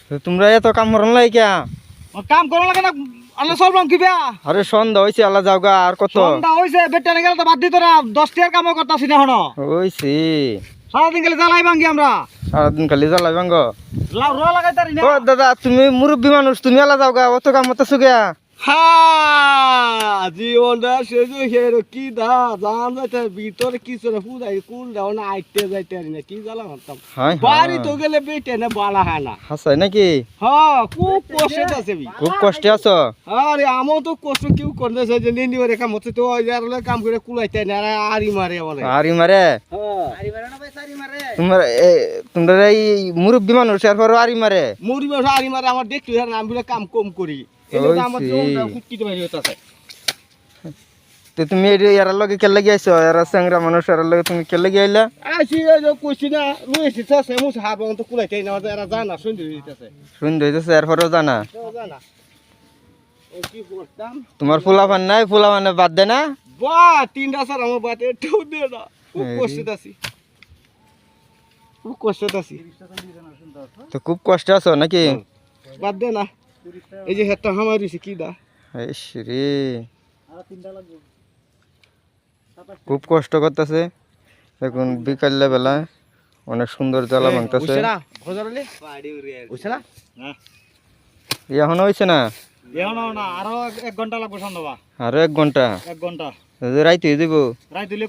তো তোমরা এত কাম করন লাই কিয়া কাম করা লাগে না আল্লাহ সলবাম কি বেয়া আরে সন্ধ্যা হইছে আল্লাহ যাওগা আর কত সন্ধ্যা হইছে বেটা গেলে তো বাদ দিত না 10 টাকার কামও করতাছি না হনো হইছে সারাদিন গেলে জ্বালাই ভাঙ্গি আমরা সারাদিন খালি জ্বালাই ভাঙ্গ রোয়া লাগাই তারি না ও দাদা তুমি মুরব্বী মানুষ তুমি আল্লাহ যাওগা অত কাম মতো সুগিয়া হা জীবনটা শেষ হয়ে কি দা জান যাইতে ভিতরে কিছু না ফুদাই কুল দাও না আইতে যাইতে পারি না কি জ্বালা মারতাম হাই বাড়ি তো গেলে বেটে না বালা হয় না হাসাই নাকি হ্যাঁ খুব কষ্ট আছে খুব কষ্টে আছো আরে আমার তো কষ্ট কেউ করতেছে যে নিন্দি মারে কাম হচ্ছে তো কাম করে কুলাইতে না আরি মারে বলে আরি মারে আরি মারে না ভাই সারি মারে তোমরা এই মুরব্বী মানুষ এরপর আরি মারে মুড়ি বসা আরি মারে আমার দেখতে আমি বলে কাম কম করি এই যে আমার জোনটা কুটকিতে বাইরে হইতাছে তো তুমি এর লগে কেলে গিয়েছো এরা স্যাংরা মানুষ এর লগে তুমি কেলে গিয়েলা আইছি এই যে কইছি না লইছি চাষে মুছ হাত তো কুলাইতে না এরা জানা শুনতে দিতেছে শুনতে হইতেছে এরপরও জানা জানা ও কি করতাম তোমার ফুলাফান নাই ফুলাফানে বাদ দে না বাহ তিনটা স্যার আমার বাতে এটাও দে না খুব কষ্টে আছি খুব কষ্টে আছি তো খুব কষ্টে আছো নাকি বাদ দে না এই যে হেডটা হামাই দিছি কি দা ইস রে খুব কষ্ট করতেছে দেখুন বিকাল বেলা অনেক সুন্দর জ্বালা ভাঙতেছে এখনো হয়েছে না আরো 1 ঘন্টা লাগবে সন্ধ্যা আরো 1 ঘন্টা এক ঘন্টা রাইতে দিব রাই দিলে